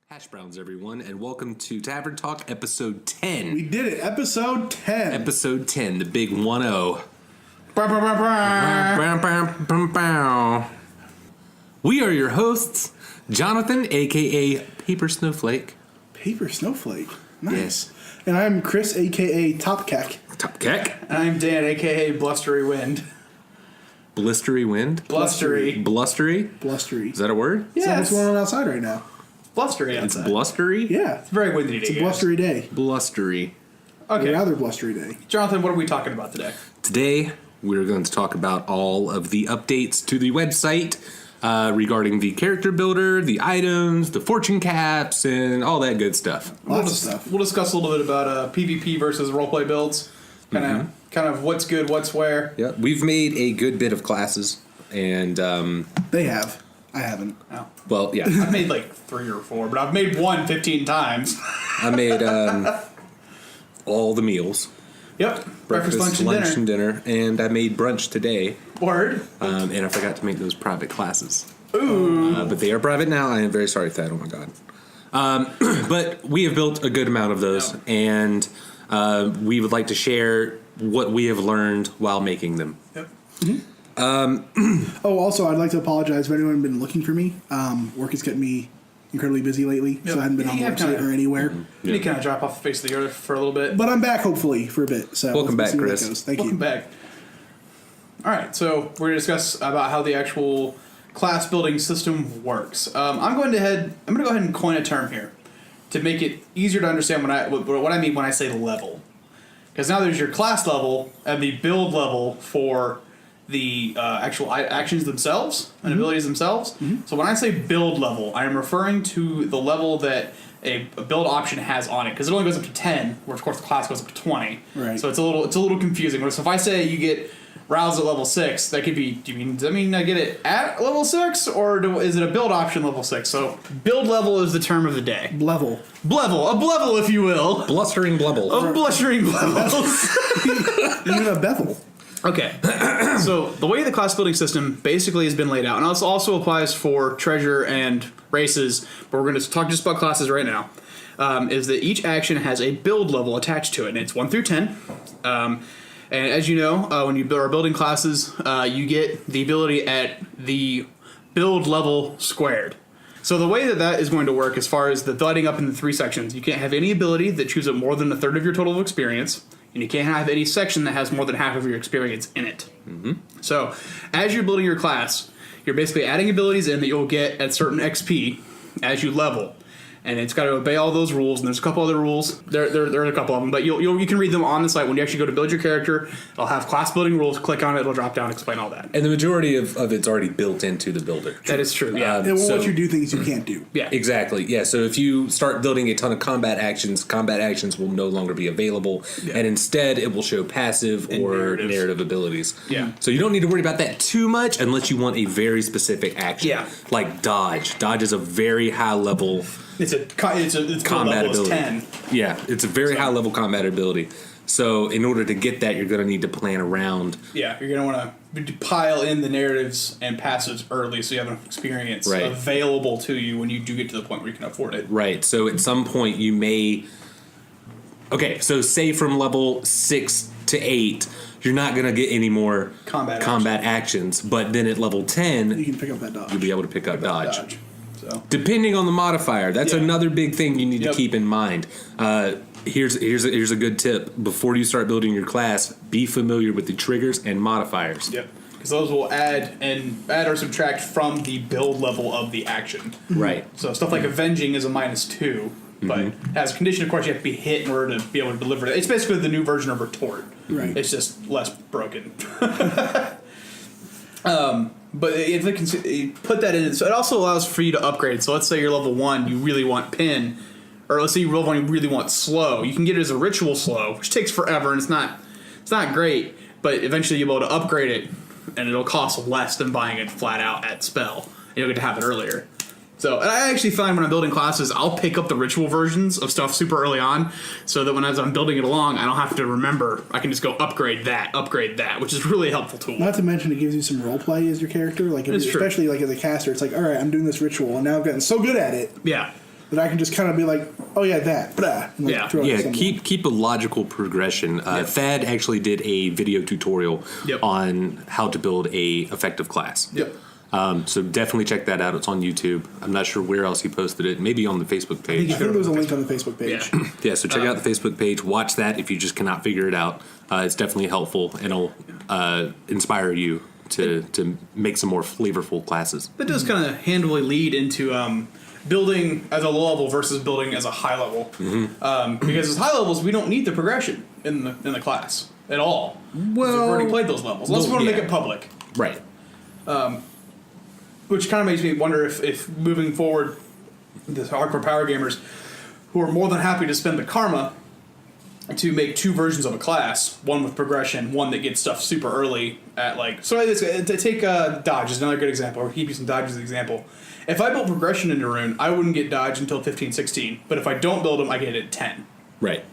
Hash browns, everyone, and welcome to Tavern Talk, episode 10. We did it, episode 10. Episode 10, the big 1-0. We are your hosts, Jonathan, a.k.a. Paper Snowflake. Paper Snowflake. Nice. Yes. And I'm Chris, a.k.a. Topkek. Topkek. And I'm Dan, a.k.a. Blustery Wind. Blistery wind? Blustery. Blustery? Blustery. Is that a word? Yeah, what's going on outside right now? Blustery It's outside. blustery? Yeah. It's very windy It's today. a blustery day. Blustery. Okay. A rather blustery day. Jonathan, what are we talking about today? Today, we're going to talk about all of the updates to the website regarding the character builder, the items, the fortune caps, and all that good stuff. Lots of stuff. We'll discuss a little bit about PvP versus roleplay builds. Kind of what's good, what's where. Yeah, we've made a good bit of classes, and They have. I haven't. Oh. well, yeah, I've made like 3 or 4, but I've made one 15 times. I made all the meals, Yep. Breakfast, lunch, and dinner. and I made brunch today, Word. and I forgot to make those private classes. Ooh. But they are private now. I am very sorry for that. Oh my god. But we have built a good amount of those, Yep. and we would like to share what we have learned while making them. Yep. Oh, also, I'd like to apologize if anyone been looking for me. Work has kept me incredibly busy lately, so I haven't been on the Yeah, website or anywhere. You need to kind of drop off the face of the earth for a little bit. But I'm back, hopefully, for a bit. So Welcome back, see where that Chris. goes. Thank Welcome you. back. All right, so we're going to discuss about how the actual class building system works. I'm going to go ahead and coin a term here to make it easier to understand what I mean when I say level. Because now there's your class level and the build level for the actual actions themselves and abilities themselves. So when I say build level, I am referring to the level that a build option has on it, because it only goes up to 10, where of course the class goes up to 20. Right. So it's a little confusing. So if I say you get roused at level 6, that could be. Does that mean I get it at level 6, or is it a build option level 6? So build level is the term of the day. Level. Blevel, if you will. Blustering blubble. Of blustering blevels. Even a bevel. Okay, so the way the class building system basically has been laid out, and this also applies for treasure and races, but we're going to talk just about classes right now, is that each action has a build level attached to it, and it's 1 through 10. And as you know, when you are building classes, you get the ability at the build level squared. So the way that is going to work, as far as the dividing up into 3 sections, you can't have any ability that chews up more than 1/3 of your total experience, and you can't have any section that has more than half of your experience in it. So as you're building your class, you're basically adding abilities in that you'll get at certain XP as you level. And it's got to obey all those rules, and there's a couple other rules. There are a couple of them, but you can read them on the site when you actually go to build your character. It'll have class building rules. Click on it, it'll drop down, explain all that. And the majority of it's already built into the builder. That is true. Yeah. It won't So- let you do things you can't do. Yeah. Exactly. Yeah. So if you start building a ton of combat actions will no longer be available, and instead it will show passive And or narratives. narrative abilities. Yeah. So you don't need to worry about that too much unless you want a very specific action. Yeah. Like dodge. Dodge is a very high level It's combat level is ability. 10. Yeah, it's a very high level combat ability. So in order to get that, you're going to need to plan around. Yeah, you're going to want to pile in the narratives and passives early so you have enough experience Right. available to you when you do get to the point where you can afford it. Right. So at some point you may. Okay, so say from level 6 to 8, you're not going to get any more Combat actions. But then at level 10, You can pick up that dodge. you'll be able to pick up dodge. So Depending on the modifier, that's Yeah. another big thing you need Yep. to keep in mind. Here's a good tip: before you start building your class, be familiar with the triggers and modifiers. yep, because those will add or subtract from the build level of the action. Right. So stuff like avenging is a -2, but as a condition, of course, you have to be hit in order to be able to deliver it. It's basically the new version of retort. Right. It's just less broken. But if it can you put that in, so it also allows for you to upgrade. So let's say you're level 1, you really want pin, or let's say you're level 1, you really want slow. You can get it as a ritual slow, which takes forever, and it's not great. But eventually you'll be able to upgrade it, and it'll cost less than buying it flat out at spell. And you'll get to have it earlier. So and I actually find when I'm building classes, I'll pick up the ritual versions of stuff super early on, so that as I'm building it along, I don't have to remember. I can just go upgrade that, which is really a helpful tool. Not to mention, it gives you some role play as your character. Like, It's true. especially like as a caster, it's like, all right, I'm doing this ritual, and now I've gotten so good at it. Yeah. that I can just kind of be like, oh yeah, that, blah, and like throw it Yeah, somewhere. keep a logical progression. Thad actually did a video tutorial on how to build a effective class. Yep. So definitely check that out. It's on YouTube. I'm not sure where else he posted it. Maybe on the Facebook page. I think there's a link on the Facebook page. Yeah, so check out the Facebook page. Watch that if you just cannot figure it out. It's definitely helpful and it'll inspire you to make some more flavorful classes. That does kind of handily lead into building as a low level versus building as a high level. Because as high levels, we don't need the progression in the class at all. Well, we've already played those levels. Unless we want to make it public. Right. Which kind of makes me wonder if moving forward, the hardcore power gamers who are more than happy to spend the karma to make two versions of a class, one with progression, one that gets stuff super early at like... So to take dodge is another good example, or keep you some dodge as an example. If I built progression into Rune, I wouldn't get dodge until 15, 16. But if I don't build them, I get it at 10. Right.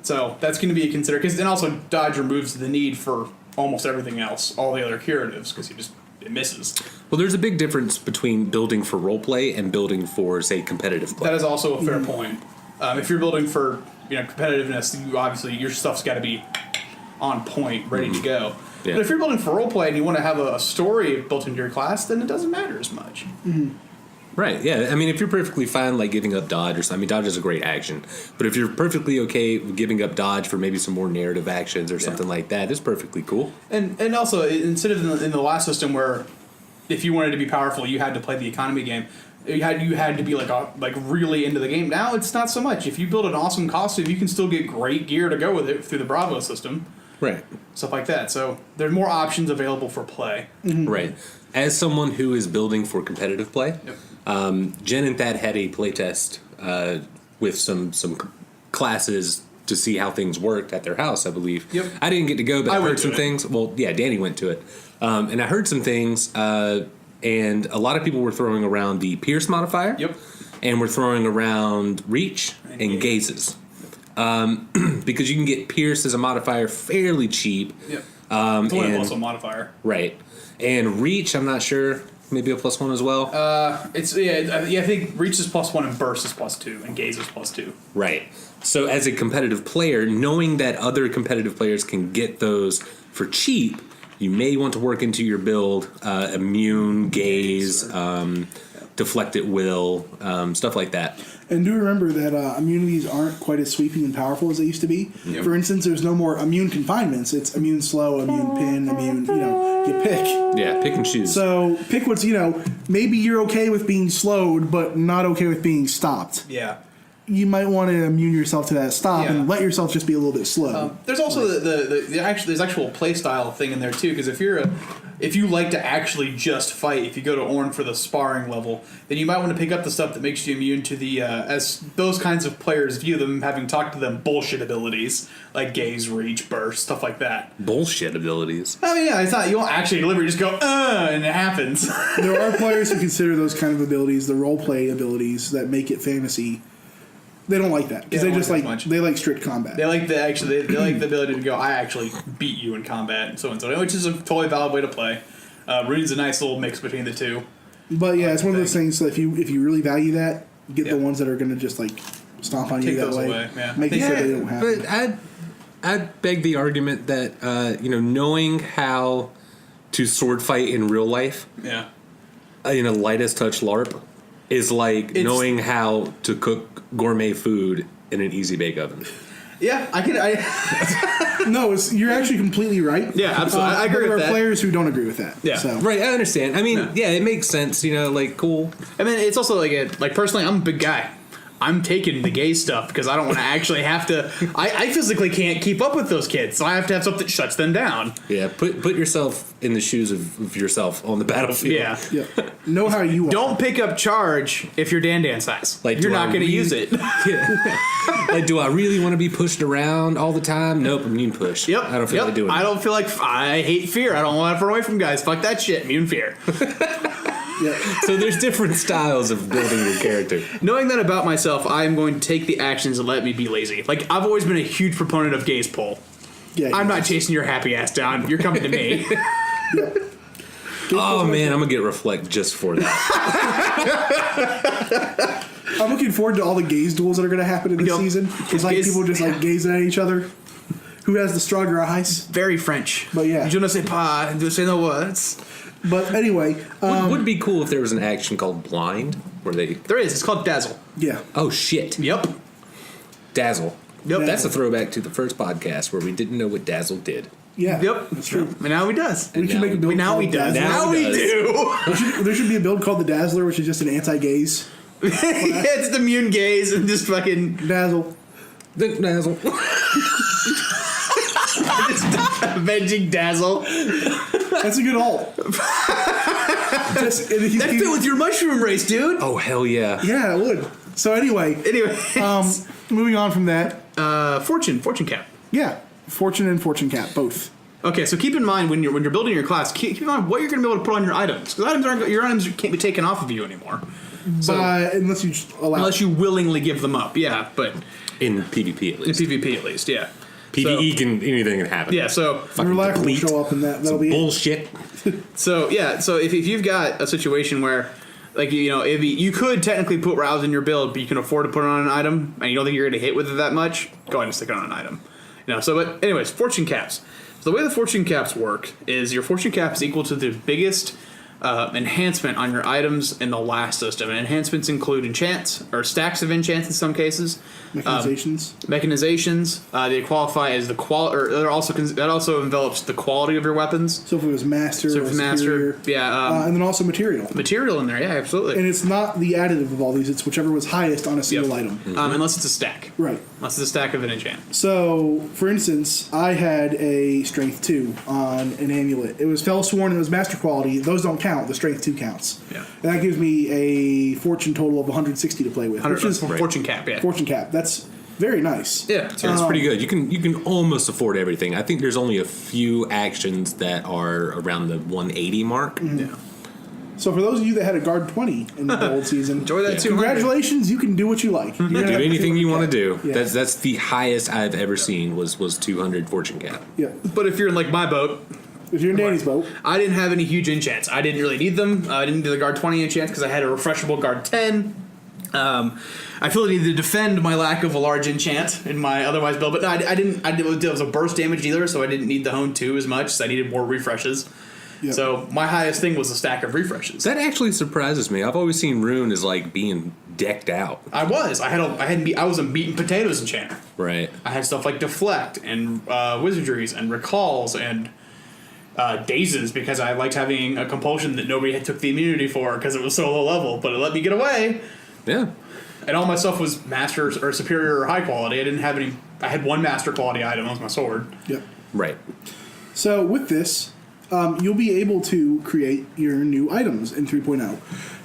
So that's going to be a consider. Because then also dodge removes the need for almost everything else, all the other curatives, because it misses. Well, there's a big difference between building for roleplay and building for, say, competitive play. That is also a fair point. If you're building for competitiveness, you obviously your stuff's got to be on point, ready to go. Yeah. But if you're building for roleplay and you want to have a story built into your class, then it doesn't matter as much. Right, yeah. I mean, if you're perfectly fine, like, giving up dodge or something, I mean, dodge is a great action. But if you're perfectly okay with giving up dodge for maybe some more narrative actions or something like that, it's perfectly cool. And also, instead of in the last system where if you wanted to be powerful, you had to play the economy game, you had to be like really into the game. Now it's not so much. If you build an awesome costume, you can still get great gear to go with it through the Bravo system. Right. Stuff like that. So there's more options available for play. Right. As someone who is building for competitive play, Jen and Thad had a playtest with some classes to see how things worked at their house, I believe. Yep. I didn't get to go, but I heard some to it. things. Well, yeah, Danny went to it. And I heard some things, and a lot of people were throwing around the Pierce modifier. Yep. And we're throwing around Reach and Gazes. Because you can get Pierce as a modifier fairly cheap. Yep. It's only also a modifier. Right. And Reach, I'm not sure. Maybe a +1 as well. I think Reach is +1 and Burst is +2 and Gaze is +2. Right. So as a competitive player, knowing that other competitive players can get those for cheap, you may want to work into your build immune, gaze, deflect at will, stuff like that. And do remember that immunities aren't quite as sweeping and powerful as they used to be. Yep. For instance, there's no more immune confinements. It's immune slow, immune pin, immune, you pick. Yeah, pick and choose. So pick what's, maybe you're okay with being slowed, but not okay with being stopped. Yeah. You might want to immune yourself to that stop and let yourself just be a little bit slow. There's also there's actual play style thing in there too, because if you like to actually just fight, if you go to Ornn for the sparring level, then you might want to pick up the stuff that makes you immune to the as those kinds of players view them, having talked to them, bullshit abilities like Gaze, Reach, Burst, stuff like that. Bullshit abilities. I mean, yeah, it's not, you won't actually deliver, you just go and it happens. There are players who consider those kind of abilities the role play abilities that make it fantasy. They don't like that because they just they like strict combat. They like they like the ability to go, I actually beat you in combat and so, which is a totally valid way to play. Rune's a nice little mix between the two. But yeah, it's one of those things. So if you really value that, get the ones that are going to just stomp on you that way. Yeah. Make it so they don't happen. But I'd beg the argument that knowing how to sword fight in real life, in a lightest touch LARP, is like knowing how to cook gourmet food in an easy bake oven. Yeah, No, you're actually completely right. Yeah, absolutely. I agree with that. There are players who don't agree with that. Yeah. So. Right, I understand. I mean, it makes sense, cool. I mean, it's also personally, I'm a big guy. I'm taking the gay stuff because I don't want to actually have to. I physically can't keep up with those kids, so I have to have something that shuts them down. Yeah, put yourself in the shoes of yourself on the battlefield. Yeah. Know how you don't pick up charge if you're Dan size. You're not going to use it. Do I really want to be pushed around all the time? Nope, immune push. Yep. I don't feel like doing it. I don't feel like I hate fear. I don't want to run away from guys. Fuck that shit. Immune fear. So there's different styles of building your character. Knowing that about myself, I'm going to take the actions and let me be lazy. I've always been a huge proponent of gaze pull. Yeah, I'm not chasing your happy ass down. You're coming to me. Oh man, I'm gonna get reflect just for that. I'm looking forward to all the gaze duels that are going to happen in this season. It's like people just like gazing at each other. Who has the stronger eyes? Very French. But yeah. Je ne sais pas, je sais no words. But anyway. Would be cool if there was an action called Blind. Where they... There is. It's called Dazzle. Yeah. Oh, shit. Yep. Dazzle. Yep. That's a throwback to the first podcast where we didn't know what Dazzle did. Yeah. Yep. That's true. And now he does. We should make a build Now he called does. Dazzler. Now we do. There should be a build called the Dazzler, which is just an anti-gaze. Yeah, it's the immune gaze and just fucking Dazzle. Dazzle. avenging Dazzle. That's a good ult. That fit with your mushroom race, dude. Oh, hell yeah. Yeah, it would. So anyway, moving on from that. Fortune cap. Yeah, Fortune and Fortune cap, both. Okay, so keep in mind when you're building your class, keep in mind what you're going to be able to put on your items, because your items can't be taken off of you anymore. So, unless you allow. Unless you willingly give them up, yeah. But in PvP at least. In PvP at least, yeah. PvE anything can happen. Yeah, so Relax will show up in that. That'll be bullshit. So yeah, so if you've got a situation where, like, you know, if you could technically put rouse in your build, but you can afford to put it on an item, and you don't think you're going to hit with it that much, go ahead and stick it on an item. You know. So, but anyways, fortune caps. So the way the fortune caps work is your fortune cap is equal to the biggest enhancement on your items in the last system. And enhancements include enchants, or stacks of enchants in some cases. Mechanizations. They qualify as the quality, or that also envelops the quality of your weapons. So if it was master, yeah. And then also material. Material in there, yeah, absolutely. And it's not the additive of all these, it's whichever was highest on a single item. Unless it's a stack. Right. Unless it's a stack of an enchant. So, for instance, I had a Strength 2 on an amulet. It was Fellsworn and it was Master Quality. Those don't count. The Strength 2 counts. Yeah. And that gives me a Fortune total of 160 to play with. Which is Fortune cap, yeah. Fortune cap. That's very nice. Yeah. So it's pretty good. You can almost afford everything. I think there's only a few actions that are around the 180 mark. Mm-hmm. Yeah. So for those of you that had a guard 20 in the gold season, enjoy that too. Congratulations, you can do what you like. Do anything you want to do. Yeah. That's the highest I've ever seen was 200 fortune cap. Yeah. But if you're in like my boat, if you're in Danny's boat, I didn't have any huge enchants. I didn't really need them. I didn't do the guard 20 enchants because I had a refreshable guard 10. I feel I needed to defend my lack of a large enchant in my otherwise build, but no, I didn't. It was a burst damage either, so I didn't need the hone 2 as much. So I needed more refreshes. Yep. So my highest thing was a stack of refreshes. That actually surprises me. I've always seen Rune as like being decked out. I was. I was a meat and potatoes enchanter. Right. I had stuff like deflect and wizardries and recalls and dazes because I liked having a compulsion that nobody had took the immunity for because it was so low level, but it let me get away. Yeah. And all my stuff was master or superior or high quality. I didn't have any. I had one master quality item. That was my sword. Yep. Right. So with this, you'll be able to create your new items in 3.0.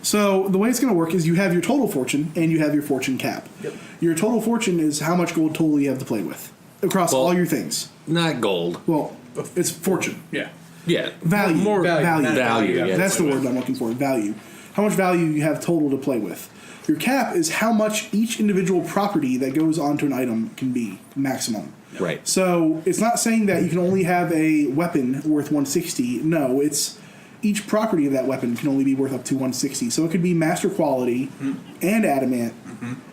So the way it's going to work is you have your total fortune and you have your fortune cap. Yep. Your total fortune is how much gold total you have to play with across all your things. Not gold. Well, it's fortune. Yeah. Yeah. Value. More value. Value. Yeah, that's the word I'm looking for. Value. How much value you have total to play with. Your cap is how much each individual property that goes onto an item can be, maximum. Right. So it's not saying that you can only have a weapon worth 160. No, it's each property of that weapon can only be worth up to 160. So it could be master quality and adamant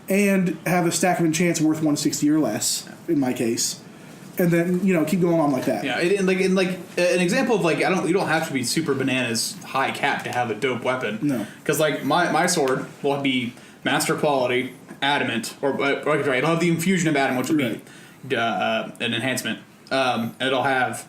and have a stack of enchants worth 160 or less, in my case. And then, keep going on like that. Yeah, an example of you don't have to be super bananas high cap to have a dope weapon. No. Because my sword will be master quality, adamant, it'll have the infusion of adamant, which will be an enhancement. And it'll have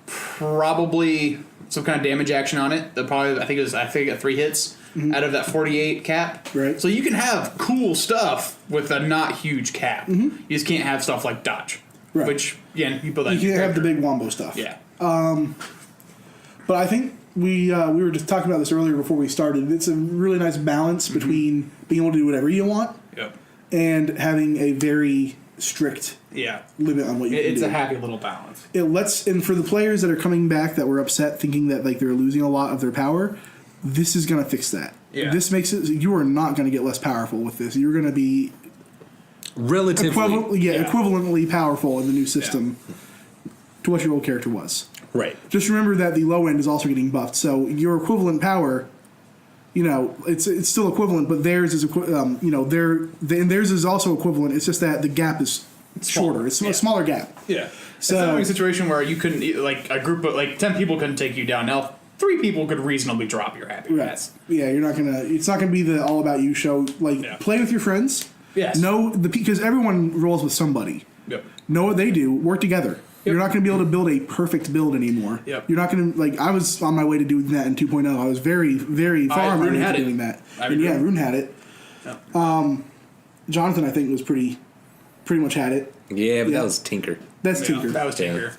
probably some kind of damage action on it. I think got 3 hits out of that 48 cap. Right. So you can have cool stuff with a not huge cap. You just can't have stuff like dodge. Right. Which, yeah, you build that. You can't have the big wombo stuff. Yeah. But I think we were just talking about this earlier before we started. It's a really nice balance between being able to do whatever you want and having a very strict limit on what you can do. It's a happy little balance. And for the players that are coming back that were upset thinking that they're losing a lot of their power, this is going to fix that. Yeah. This makes it, you are not going to get less powerful with this. You're going to be equivalently powerful in the new system to what your old character was. Right. Just remember that the low end is also getting buffed, so your equivalent power it's still equivalent, but theirs is theirs is also equivalent. It's just that the gap is shorter. It's a smaller gap. Yeah. So, it's not like a situation where you couldn't, like, a group of, 10 people couldn't take you down. Now, 3 people could reasonably drop your happy pass. Yeah, it's not gonna be the all about you show. Play with your friends. Yes. Because everyone rolls with somebody. Yep. Know what they do. Work together. Yep. You're not going to be able to build a perfect build anymore. Yep. You're not going to I was on my way to doing that in 2.0. I was very, very far on my way to doing that. Rune had it. Yep. Jonathan, I think, was pretty much had it. Yeah, but that was Tinker. That's Tinker. That was Tinker.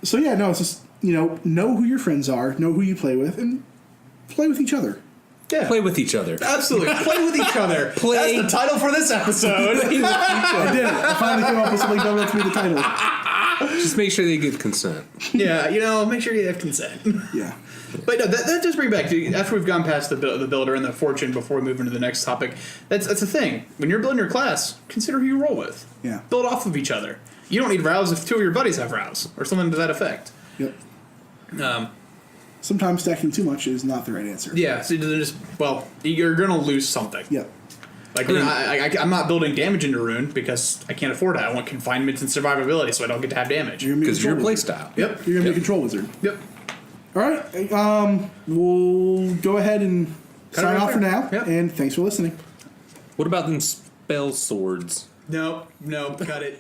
So yeah, no, it's just know who your friends are, know who you play with, and play with each other. Yeah. Play with each other. Absolutely. Play with each other. That's the title for this episode. I did it. I finally came up with something dumb enough to be the title. Just make sure they give consent. Yeah, make sure you have consent. Yeah. But no, that does bring back, after we've gone past the builder and the fortune before we move into the next topic, that's the thing. When you're building your class, consider who you roll with. Yeah. Build off of each other. You don't need rows if 2 of your buddies have rows, or something to that effect. Yep. Sometimes stacking too much is not the right answer. Yeah, so you're going to lose something. Yep. Like, I'm not building damage into Rune because I can't afford it. I want confinement and survivability, so I don't get to have damage. Because your playstyle. Yep. You're going to be a control wizard. Yep. All right. We'll go ahead and sign off for now. Yep. And thanks for listening. What about them spell swords? No, cut it.